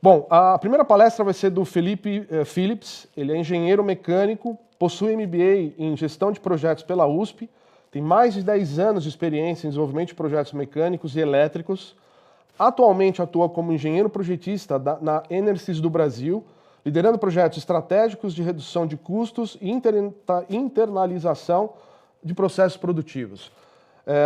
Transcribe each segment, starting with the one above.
Bom, a primeira palestra vai ser do Felipe Phillips. Ele é engenheiro mecânico, possui MBA em gestão de projetos pela USP, tem mais de 10 anos de experiência em desenvolvimento de projetos mecânicos e elétricos. Atualmente atua como engenheiro projetista na Enersys do Brasil, liderando projetos estratégicos de redução de custos e internalização de processos produtivos.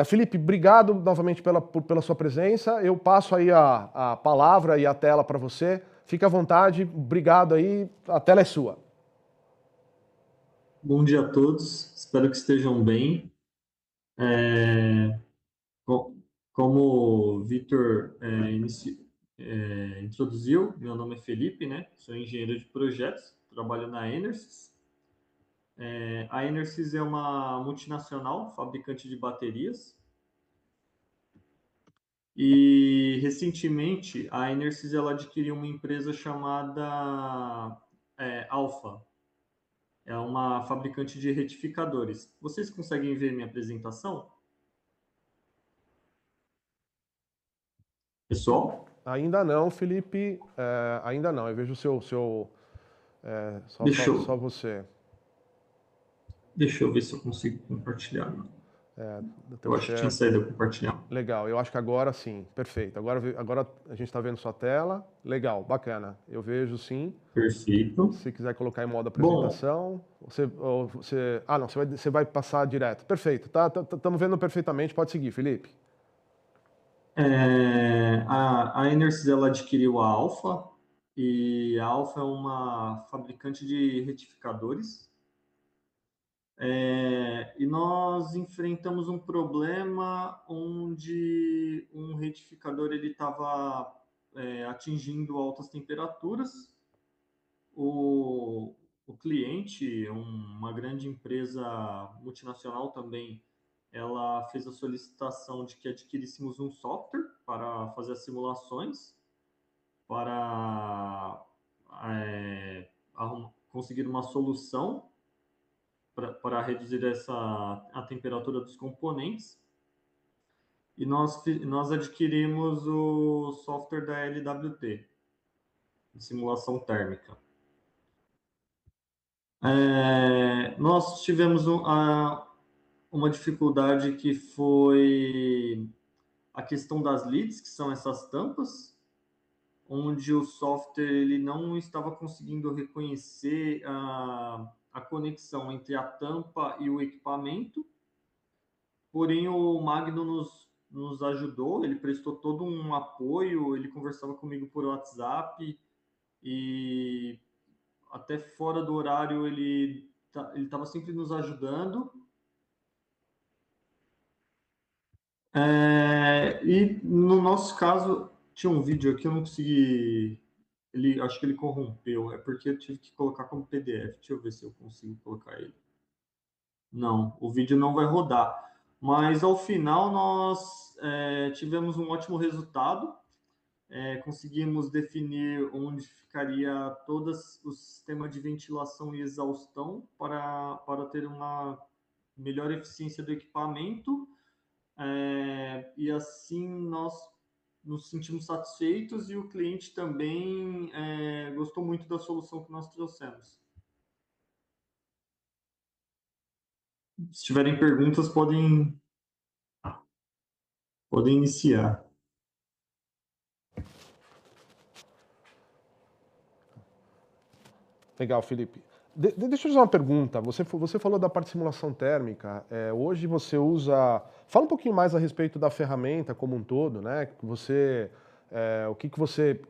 Felipe, obrigado novamente pela sua presença. Eu passo aí a palavra e a tela para você. Fique à vontade, obrigado aí, a tela é sua. Bom dia a todos, espero que estejam bem. Como o Vitor introduziu, meu nome é Felipe, né? Sou engenheiro de projetos, trabalho na Enersys. A Enersys é uma multinacional, fabricante de baterias. E recentemente a Enersys ela adquiriu uma empresa chamada Alpha. É uma fabricante de retificadores. Vocês conseguem ver minha apresentação? Pessoal? Ainda não, Felipe, ainda não. Eu vejo Deixa só eu, você. deixa eu ver se eu consigo compartilhar. Do teu Eu acho que tinha share. saído eu compartilhar. Legal, eu acho que agora sim, perfeito. Agora a gente está vendo sua tela. Legal, bacana. Eu vejo sim. Perfeito. Se quiser colocar em modo Bom, apresentação, você vai passar direto. Perfeito, estamos vendo perfeitamente, pode seguir, Felipe. a Enersys ela adquiriu a Alpha, e a Alpha é uma fabricante de retificadores. E nós enfrentamos um problema onde um retificador ele estava atingindo altas temperaturas. O cliente, uma grande empresa multinacional também, ela fez a solicitação de que adquiríssemos um software para fazer as simulações, para conseguir uma solução para reduzir a temperatura dos componentes. E nós adquirimos o software da LWT, de simulação térmica. Nós tivemos uma dificuldade que foi a questão das leads, que são essas tampas, onde o software ele não estava conseguindo reconhecer a conexão entre a tampa e o equipamento. Porém, o Magno nos ajudou, ele prestou todo um apoio, ele conversava comigo por WhatsApp e até fora do horário ele estava sempre nos ajudando. E no nosso caso, tinha um vídeo aqui, eu não consegui. Acho que ele corrompeu, é porque eu tive que colocar como PDF. Deixa eu ver se eu consigo colocar ele. Não, o vídeo não vai rodar. Mas ao final nós tivemos um ótimo resultado. Conseguimos definir onde ficaria todo o sistema de ventilação e exaustão para ter uma melhor eficiência do equipamento. E assim nós nos sentimos satisfeitos e o cliente também gostou muito da solução que nós trouxemos. Se tiverem perguntas, podem iniciar. Legal, Felipe. Deixa eu fazer uma pergunta. Você falou da parte de simulação térmica. Hoje você usa. Fala um pouquinho mais a respeito da ferramenta como um todo, né? O que você.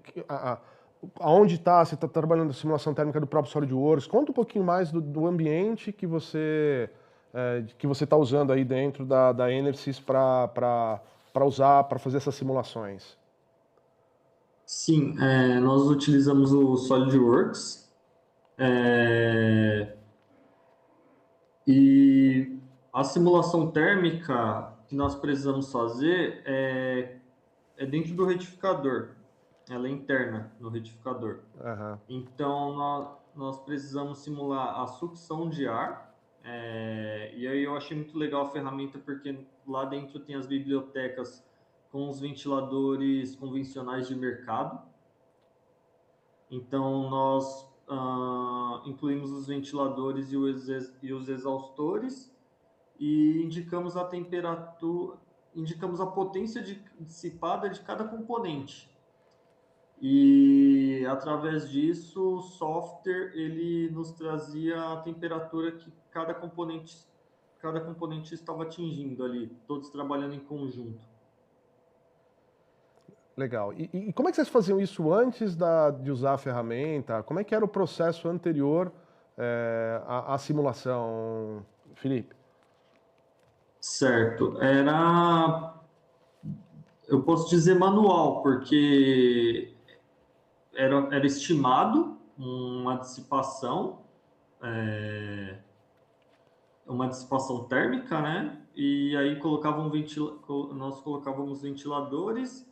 Aonde está? Você está trabalhando na simulação térmica do próprio SolidWorks? Conta um pouquinho mais do ambiente que você está usando aí dentro da Enersys para usar, para fazer essas simulações. Sim, nós utilizamos o SolidWorks. E a simulação térmica que nós precisamos fazer é dentro do retificador. Ela é interna no retificador. Aham. Então, nós precisamos simular a sucção de ar. E aí eu achei muito legal a ferramenta, porque lá dentro tem as bibliotecas com os ventiladores convencionais de mercado. Então, nós incluímos os ventiladores e os exaustores e indicamos a temperatura, indicamos a potência dissipada de cada componente. E através disso, o software ele nos trazia a temperatura que cada componente estava atingindo ali, todos trabalhando em conjunto. Legal. E como é que vocês faziam isso antes de usar a ferramenta? Como é que era o processo anterior à simulação, Felipe? Certo. Eu posso dizer manual, porque era estimado é, uma dissipação térmica, né? E aí nós colocávamos ventiladores,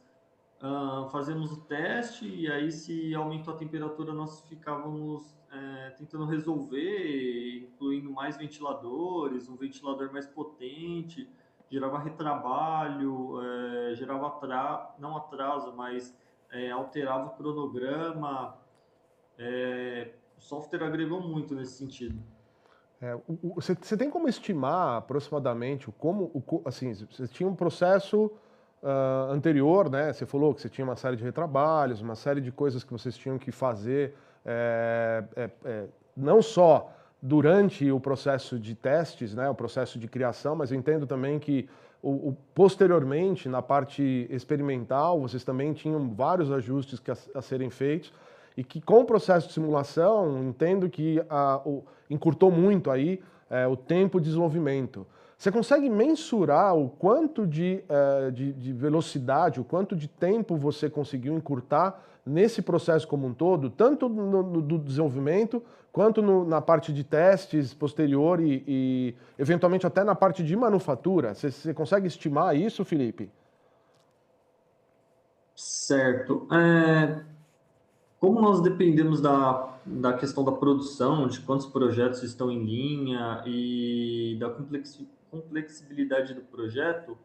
fazemos o teste, e aí se aumentou a temperatura, nós ficávamos tentando resolver, incluindo mais ventiladores, um ventilador mais potente, gerava retrabalho, gerava não atraso, mas alterava o cronograma. O software agregou muito nesse sentido. Você tem como estimar aproximadamente assim, você tinha um processo anterior, né? Você falou que você tinha uma série de retrabalhos, uma série de coisas que vocês tinham que fazer, não só durante o processo de testes, né? O processo de criação, mas eu entendo também que posteriormente, na parte experimental, vocês também tinham vários ajustes a serem feitos e que com o processo de simulação, entendo que encurtou muito aí o tempo de desenvolvimento. Você consegue mensurar o quanto de velocidade, o quanto de tempo você conseguiu encurtar nesse processo como um todo, tanto do desenvolvimento, quanto na parte de testes posterior e eventualmente até na parte de manufatura? Você consegue estimar isso, Felipe? Certo. Como nós dependemos da questão da produção, de quantos projetos estão em linha e da complexibilidade do projeto,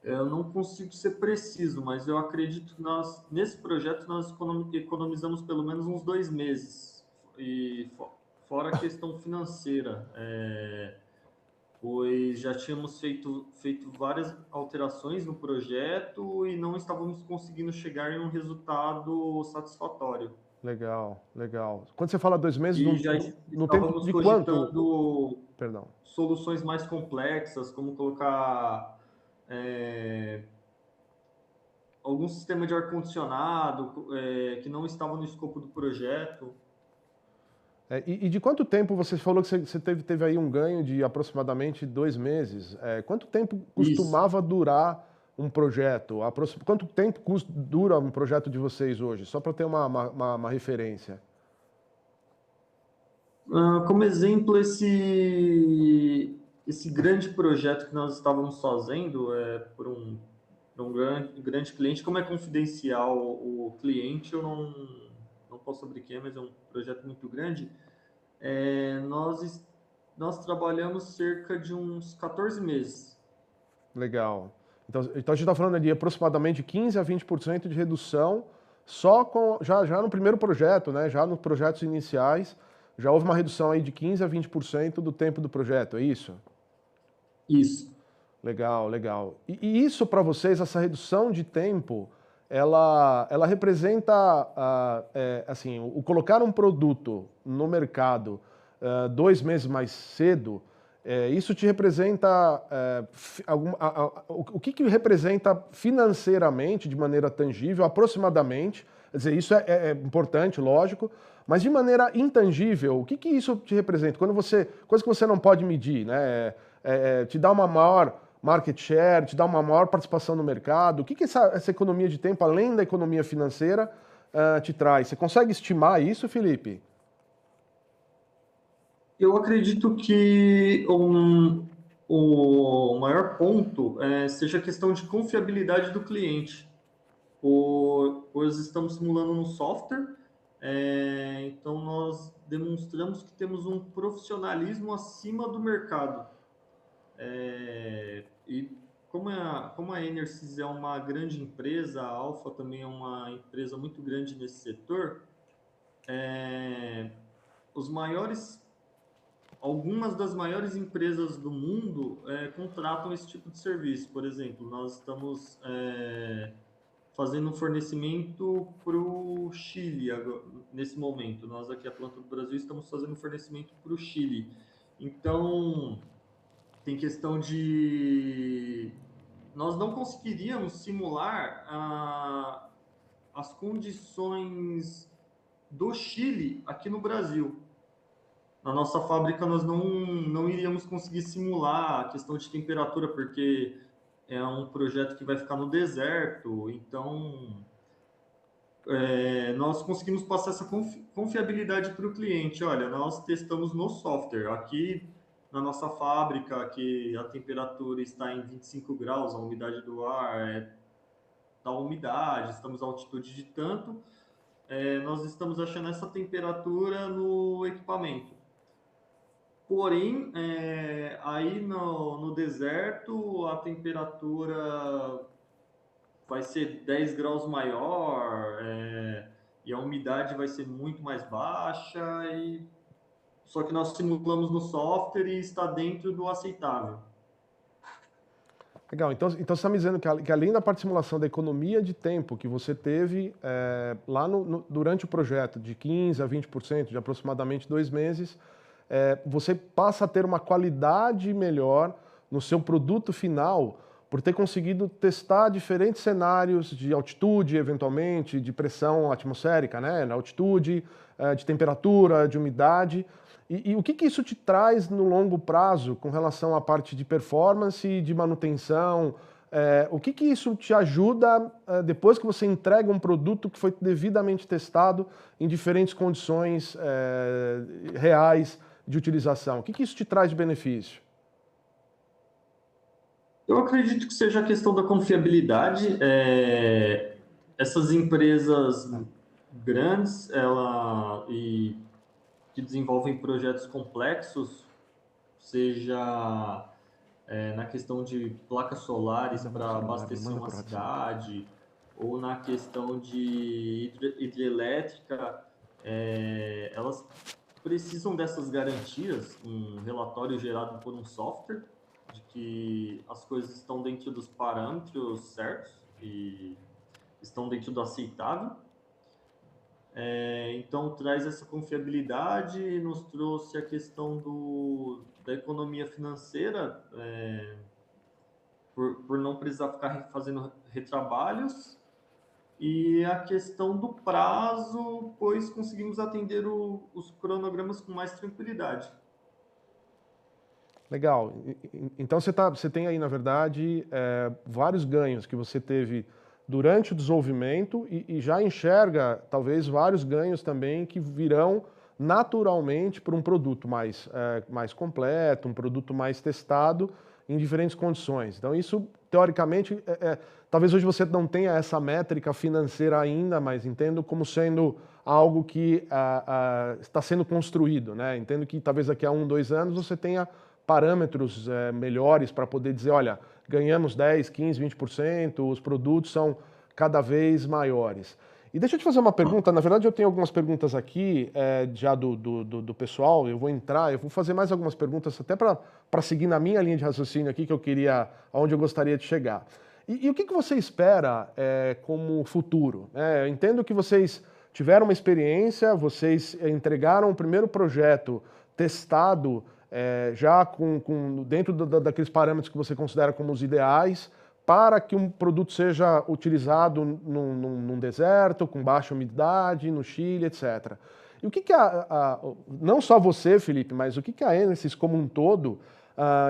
eu não consigo ser preciso, mas eu acredito que nesse projeto, nós economizamos pelo menos uns 2 meses, e fora a questão financeira, pois já tínhamos feito várias alterações no projeto e não estávamos conseguindo chegar em um resultado satisfatório. Legal, legal. Quando você fala 2 meses, E já no tempo estávamos de quanto? cogitando Perdão. soluções mais complexas, como colocar é, algum sistema de ar-condicionado que não estava no escopo do projeto. E de quanto tempo você falou que você teve aí um ganho de aproximadamente 2 meses? Quanto tempo Isso. costumava durar um projeto? Quanto tempo dura um projeto de vocês hoje? Só para ter uma referência. Como exemplo, esse grande projeto que nós estávamos fazendo por um grande cliente, como é confidencial o cliente, eu não posso abrir aqui, mas é um projeto muito grande. Nós trabalhamos cerca de uns 14 meses. Legal. Então a gente está falando de aproximadamente 15 a 20% de redução já no primeiro projeto, né? Já nos projetos iniciais, já houve uma redução aí de 15 a 20% do tempo do projeto, é isso? Isso. Legal, legal. E isso para vocês, essa redução de tempo, ela representa, assim, o colocar um produto no mercado 2 meses mais cedo, isso te representa, o que representa financeiramente, de maneira tangível, aproximadamente, quer dizer, isso é importante, lógico, mas de maneira intangível, o que isso te representa? Coisa que você não pode medir, né? Te dá uma maior market share, te dá uma maior participação no mercado? O que essa economia de tempo, além da economia financeira, te traz? Você consegue estimar isso, Felipe? Eu acredito que o maior ponto seja a questão de confiabilidade do cliente. Pois estamos simulando no software, então nós demonstramos que temos um profissionalismo acima do mercado. E como a Enersys é uma grande empresa, a Alfa também é uma empresa muito grande nesse setor, os maiores, algumas das maiores empresas do mundo contratam esse tipo de serviço. Por exemplo, nós estamos fazendo um fornecimento para o Chile nesse momento. Nós aqui, a Planta do Brasil, estamos fazendo um fornecimento para o Chile. Então, tem questão de... Nós não conseguiríamos simular as condições do Chile aqui no Brasil. Na nossa fábrica, nós não iríamos conseguir simular a questão de temperatura, porque é um projeto que vai ficar no deserto, então nós conseguimos passar essa confiabilidade para o cliente. Olha, nós testamos no software. Aqui na nossa fábrica, que a temperatura está em 25 graus, a umidade do ar é tal umidade, estamos a altitude de tanto, nós estamos achando essa temperatura no equipamento. Porém, aí no deserto, a temperatura vai ser 10 graus maior, e a umidade vai ser muito mais baixa, só que nós simulamos no software e está dentro do aceitável. Legal, então você está me dizendo que além da parte de simulação da economia de tempo que você teve lá durante o projeto, de 15% a 20%, de aproximadamente 2 meses, você passa a ter uma qualidade melhor no seu produto final por ter conseguido testar diferentes cenários de altitude, eventualmente, de pressão atmosférica, né? Na altitude, de temperatura, de umidade. E o que isso te traz no longo prazo com relação à parte de performance e de manutenção? O que isso te ajuda depois que você entrega um produto que foi devidamente testado em diferentes condições reais de utilização? O que isso te traz de benefício? Eu acredito que seja a questão da confiabilidade. Essas empresas grandes, que desenvolvem projetos complexos, seja na questão de placas solares para abastecer uma cidade, ou na questão de hidrelétrica, elas precisam dessas garantias, um relatório gerado por um software, de que as coisas estão dentro dos parâmetros certos e estão dentro do aceitável. Então, traz essa confiabilidade e nos trouxe a questão da economia financeira, por não precisar ficar fazendo retrabalhos, e a questão do prazo, pois conseguimos atender os cronogramas com mais tranquilidade. Legal. Então você tem aí, na verdade, vários ganhos que você teve durante o desenvolvimento e já enxerga, talvez, vários ganhos também que virão naturalmente para um produto mais completo, um produto mais testado em diferentes condições. Então isso, teoricamente, talvez hoje você não tenha essa métrica financeira ainda, mas entendo como sendo algo que está sendo construído, né? Entendo que talvez daqui a 1, 2 anos você tenha parâmetros melhores para poder dizer, olha, ganhamos 10, 15, 20%, os produtos são cada vez maiores. E deixa eu te fazer uma pergunta, na verdade eu tenho algumas perguntas aqui já do pessoal, eu vou fazer mais algumas perguntas até para seguir na minha linha de raciocínio aqui que eu queria, aonde eu gostaria de chegar. E o que você espera como futuro? Eu entendo que vocês tiveram uma experiência, vocês entregaram o primeiro projeto testado já dentro daqueles parâmetros que você considera como os ideais, para que um produto seja utilizado num deserto, com baixa umidade, no Chile, etc. E o que não só você, Felipe, mas o que a Enisis como um todo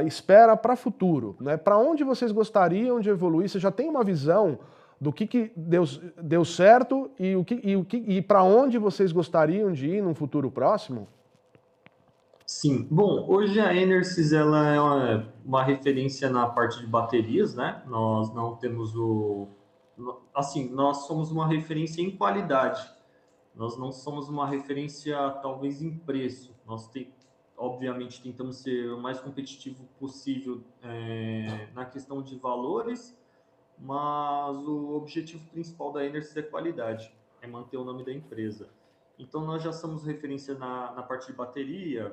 espera para o futuro? Né? Para onde vocês gostariam de evoluir? Você já tem uma visão do que deu certo e para onde vocês gostariam de ir num futuro próximo? Sim. Bom, hoje a Enersys ela é uma referência na parte de baterias, né? Nós não temos assim, nós somos uma referência em qualidade. Nós não somos uma referência talvez em preço. Obviamente tentamos ser o mais competitivo possível na questão de valores, mas o objetivo principal da Enersys é qualidade, é manter o nome da empresa. Então, nós já somos referência na parte de bateria,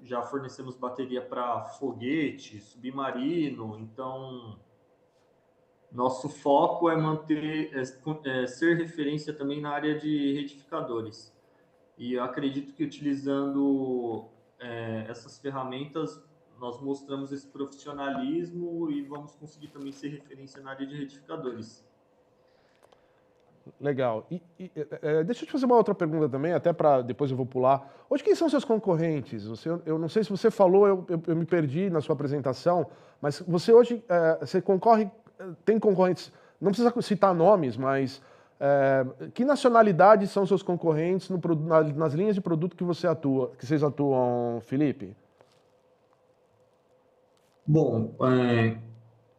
já fornecemos bateria para foguete, submarino, então nosso foco é ser referência também na área de retificadores. E eu acredito que utilizando essas ferramentas, nós mostramos esse profissionalismo e vamos conseguir também ser referência na área de retificadores. Legal. Deixa eu te fazer uma outra pergunta também, até para depois eu vou pular. Hoje, quem são seus concorrentes? Eu não sei se você falou, eu me perdi na sua apresentação, mas você hoje você concorre, tem concorrentes, não precisa citar nomes, mas que nacionalidades são seus concorrentes nas linhas de produto que vocês atuam, Felipe? Bom,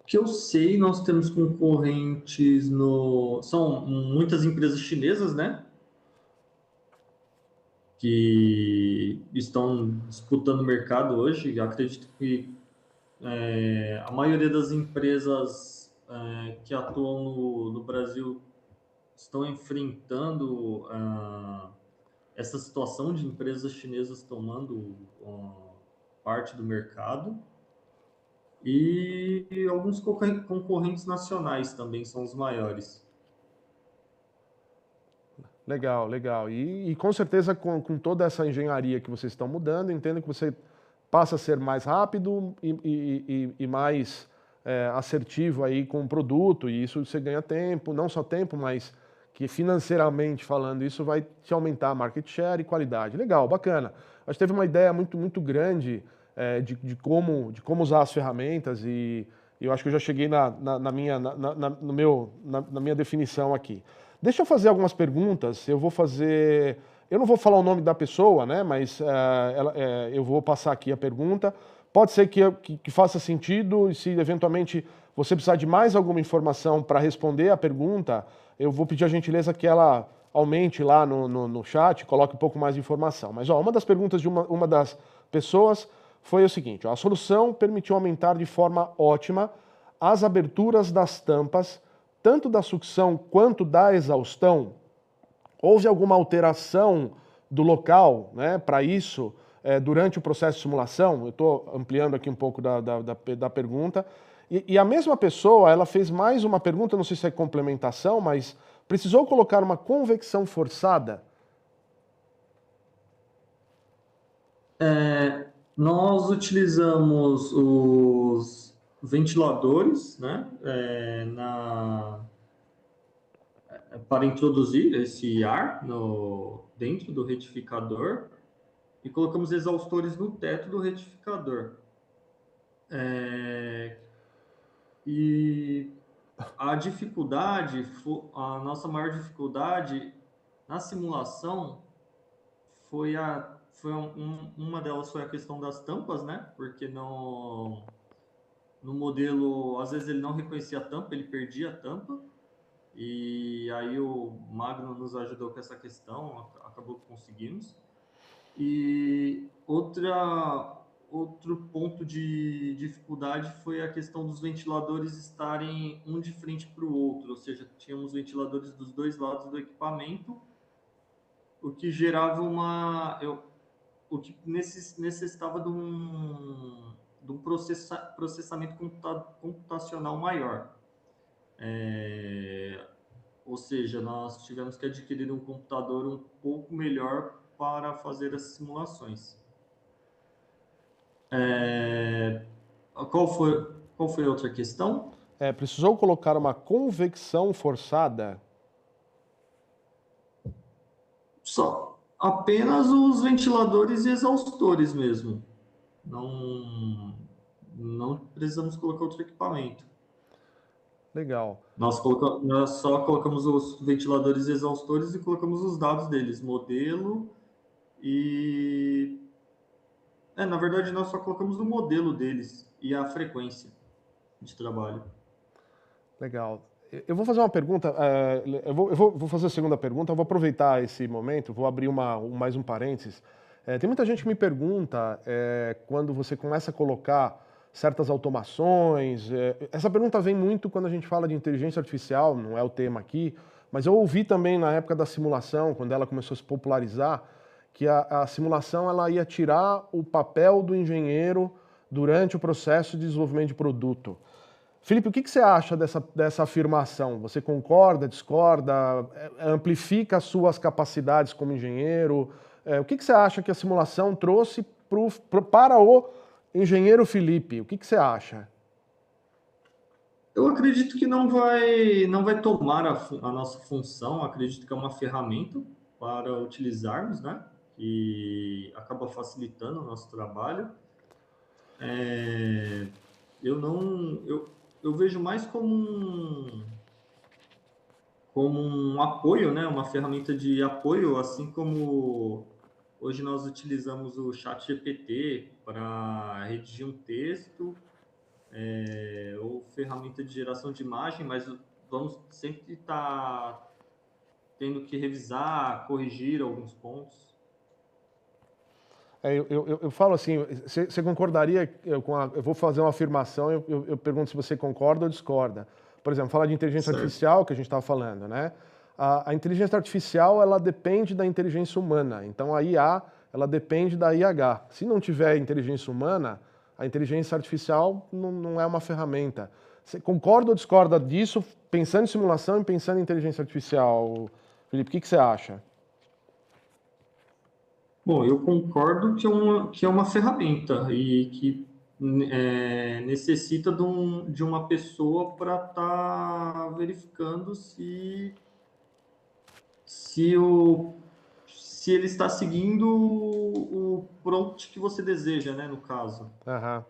que eu sei, nós temos concorrentes são muitas empresas chinesas, né? Que estão disputando o mercado hoje. Eu acredito que a maioria das empresas que atuam no Brasil estão enfrentando essa situação de empresas chinesas tomando parte do mercado. E alguns concorrentes nacionais também são os maiores. Legal, legal. E com certeza com toda essa engenharia que vocês estão mudando, entendo que você passa a ser mais rápido e mais assertivo aí com o produto, e isso você ganha tempo, não só tempo, mas que financeiramente falando, isso vai te aumentar a market share e qualidade. Legal, bacana. Acho que teve uma ideia muito grande de como usar as ferramentas e eu acho que eu já cheguei na minha definição aqui. Deixa eu fazer algumas perguntas. Eu não vou falar o nome da pessoa, né? Mas eu vou passar aqui a pergunta. Pode ser que faça sentido e se eventualmente você precisar de mais alguma informação para responder a pergunta, eu vou pedir a gentileza que ela aumente lá no chat, coloque um pouco mais de informação. Mas uma das perguntas de uma das pessoas foi o seguinte: a solução permitiu aumentar de forma ótima as aberturas das tampas, tanto da sucção quanto da exaustão. Houve alguma alteração do local, né, para isso durante o processo de simulação? Eu estou ampliando aqui um pouco da pergunta. E a mesma pessoa, ela fez mais uma pergunta, não sei se é complementação, mas precisou colocar uma convecção forçada? Nós utilizamos os ventiladores, né, para introduzir esse ar dentro do retificador e colocamos exaustores no teto do retificador. E a nossa maior dificuldade na simulação uma delas foi a questão das tampas, né? Porque no modelo, às vezes ele não reconhecia a tampa, ele perdia a tampa. E aí o Magno nos ajudou com essa questão, acabou que conseguimos. E outro ponto de dificuldade foi a questão dos ventiladores estarem um de frente para o outro, ou seja, tínhamos ventiladores dos dois lados do equipamento, o que gerava o que necessitava de um processamento computacional maior. Ou seja, nós tivemos que adquirir um computador um pouco melhor para fazer as simulações. Qual foi a outra questão? Precisou colocar uma convecção forçada? Só apenas os ventiladores e exaustores mesmo. Não precisamos colocar outro equipamento. Legal. Nós só colocamos os ventiladores e exaustores e colocamos os dados deles, modelo e... na verdade, nós só colocamos o modelo deles e a frequência de trabalho. Legal. Eu vou fazer uma pergunta, eu vou fazer a segunda pergunta, eu vou aproveitar esse momento, vou abrir mais um parênteses. Tem muita gente que me pergunta, quando você começa a colocar certas automações, essa pergunta vem muito quando a gente fala de inteligência artificial, não é o tema aqui, mas eu ouvi também na época da simulação, quando ela começou a se popularizar, que a simulação ela ia tirar o papel do engenheiro durante o processo de desenvolvimento de produto. Felipe, o que você acha dessa afirmação? Você concorda, discorda, amplifica as suas capacidades como engenheiro? O que você acha que a simulação trouxe para o engenheiro Felipe? O que você acha? Eu acredito que não vai tomar a nossa função, acredito que é uma ferramenta para utilizarmos, né? Que acaba facilitando o nosso trabalho. Eu não, eu vejo mais como um apoio, né? Uma ferramenta de apoio, assim como hoje nós utilizamos o chat GPT para redigir um texto, ou ferramenta de geração de imagem, mas vamos sempre estar tendo que revisar, corrigir alguns pontos. Eu falo assim, você concordaria eu vou fazer uma afirmação, eu pergunto se você concorda ou discorda. Por exemplo, falar de inteligência Certo. artificial, que a gente estava falando, né? A inteligência artificial, ela depende da inteligência humana. Então, a IA, ela depende da IH. Se não tiver inteligência humana, a inteligência artificial não é uma ferramenta. Você concorda ou discorda disso, pensando em simulação e pensando em inteligência artificial? Felipe, o que você acha? Bom, eu concordo que é uma ferramenta e que necessita de uma pessoa para estar verificando se, o, se ele está seguindo o prompt que você deseja, né, no caso. Aham.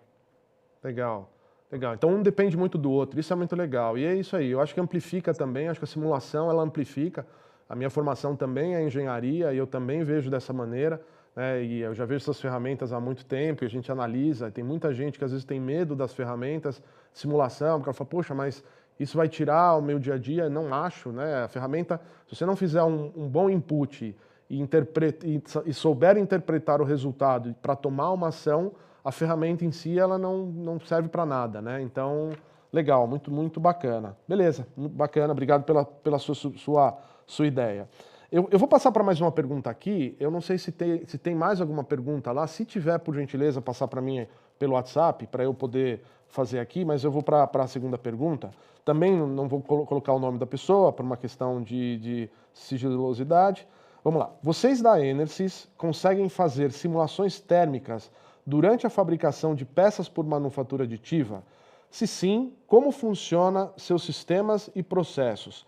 Legal, legal. Então um depende muito do outro, isso é muito legal. E é isso aí, eu acho que amplifica também, acho que a simulação ela amplifica. A minha formação também é engenharia e eu também vejo dessa maneira, né? E eu já vejo essas ferramentas há muito tempo e a gente analisa. Tem muita gente que às vezes tem medo das ferramentas, simulação, porque ela fala, poxa, mas isso vai tirar o meu dia a dia? Não acho, né? A ferramenta, se você não fizer um bom input e souber interpretar o resultado para tomar uma ação, a ferramenta em si ela não serve para nada, né? Então, legal, muito bacana. Beleza, muito bacana, obrigado pela sua ideia. Eu vou passar para mais uma pergunta aqui. Eu não sei se tem mais alguma pergunta lá. Se tiver, por gentileza, passar para mim pelo WhatsApp, para eu poder fazer aqui, mas eu vou para a segunda pergunta. Também não vou colocar o nome da pessoa, por uma questão de sigilosidade. Vamos lá. Vocês da Enersys conseguem fazer simulações térmicas durante a fabricação de peças por manufatura aditiva? Se sim, como funciona seus sistemas e processos?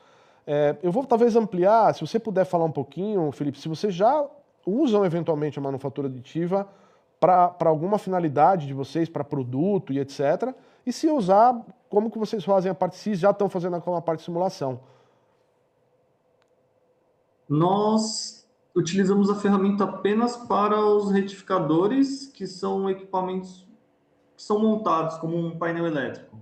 Eu vou talvez ampliar, se você puder falar um pouquinho, Felipe, se vocês já usam eventualmente a manufatura aditiva para alguma finalidade de vocês, para produto e etc. E se usar, como que vocês fazem a parte, se já estão fazendo a parte de simulação? Nós utilizamos a ferramenta apenas para os retificadores, que são equipamentos que são montados como um painel elétrico.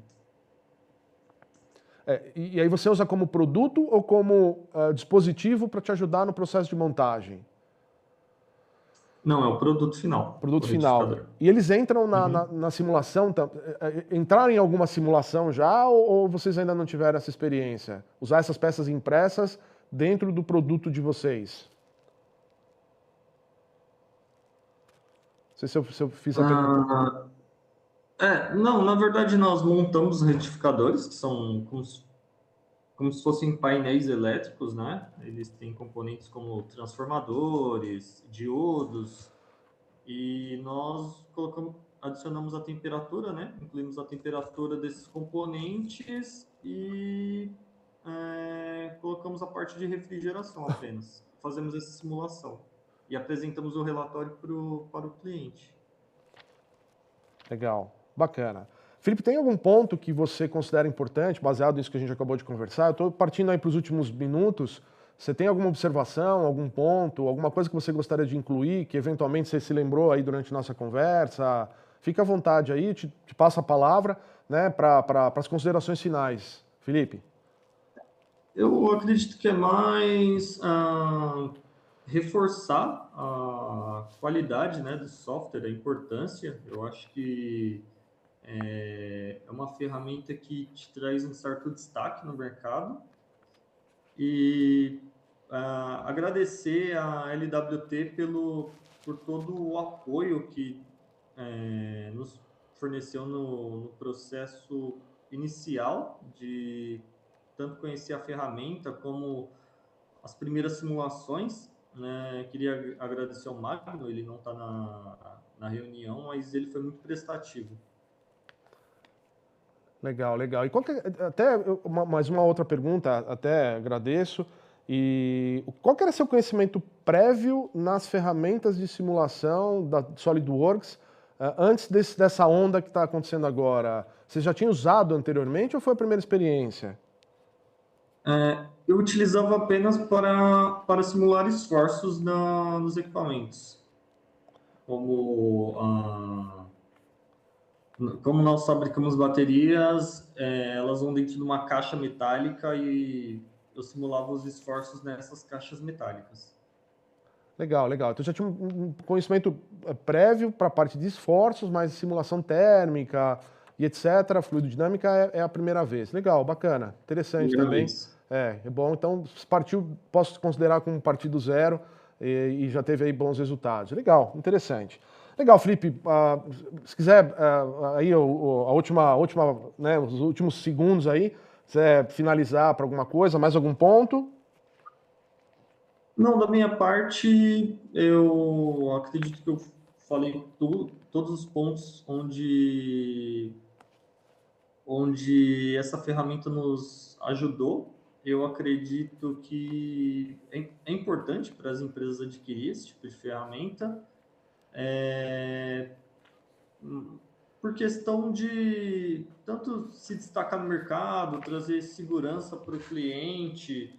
E aí você usa como produto ou como dispositivo para te ajudar no processo de montagem? Não, é o produto final, Produto o final. retificador. E eles entram na, Uhum. na, na simulação, entraram em alguma simulação já ou vocês ainda não tiveram essa experiência? Usar essas peças impressas dentro do produto de vocês? Não sei se eu fiz a pergunta. Ah, não, na verdade nós montamos retificadores, que são como se fossem painéis elétricos, né? Eles têm componentes como transformadores, diodos, e nós adicionamos a temperatura, né? Incluímos a temperatura desses componentes e colocamos a parte de refrigeração apenas. Fazemos essa simulação e apresentamos o relatório para o cliente. Legal, bacana. Felipe, tem algum ponto que você considera importante, baseado nisso que a gente acabou de conversar? Eu estou partindo aí para os últimos minutos. Você tem alguma observação, algum ponto, alguma coisa que você gostaria de incluir, que eventualmente você se lembrou aí durante nossa conversa? Fica à vontade aí, te passo a palavra, né, para as considerações finais. Felipe. Eu acredito que é mais reforçar a qualidade, né, do software, a importância. Eu acho que é uma ferramenta que te traz um certo destaque no mercado E agradecer a LWT por todo o apoio que nos forneceu no processo inicial de tanto conhecer a ferramenta como as primeiras simulações, né? Queria agradecer ao Magno, ele não está na reunião, mas ele foi muito prestativo. Legal, legal. E até mais uma outra pergunta, até agradeço. E qual que era seu conhecimento prévio nas ferramentas de simulação da SolidWorks antes dessa onda que está acontecendo agora? Você já tinha usado anteriormente ou foi a primeira experiência? Eu utilizava apenas para simular esforços nos equipamentos. Como nós fabricamos baterias, elas vão dentro de uma caixa metálica e eu simulava os esforços nessas caixas metálicas. Legal, legal. Então já tinha um conhecimento prévio para a parte de esforços, mas simulação térmica e etc., fluidodinâmica é a primeira vez. Legal, bacana, interessante Primeira também. vez. É bom. Então posso considerar como partir do zero e já teve aí bons resultados. Legal, interessante. Legal, Felipe. Se quiser aí a última, né, os últimos segundos aí, quiser finalizar para alguma coisa, mais algum ponto? Não, da minha parte, eu acredito que eu falei todos os pontos onde essa ferramenta nos ajudou. Eu acredito que é importante para as empresas adquirir esse tipo de ferramenta, por questão de tanto se destacar no mercado, trazer segurança para o cliente,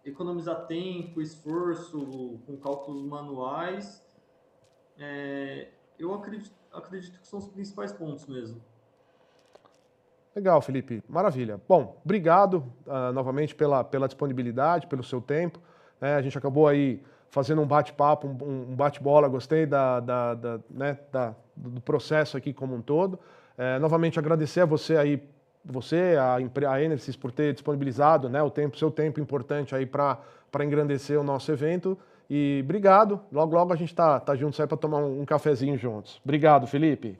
economizar tempo, esforço com cálculos manuais. Eu acredito que são os principais pontos mesmo. Legal, Felipe. Maravilha. Bom, obrigado novamente pela disponibilidade, pelo seu tempo. A gente acabou aí fazendo um bate-papo, um bate-bola. Gostei né, do processo aqui como um todo. Novamente agradecer a você aí, a Enersys, por ter disponibilizado, né, seu tempo importante aí para engrandecer o nosso evento. E obrigado. Logo, logo a gente tá juntos aí para tomar um cafezinho juntos. Obrigado, Felipe.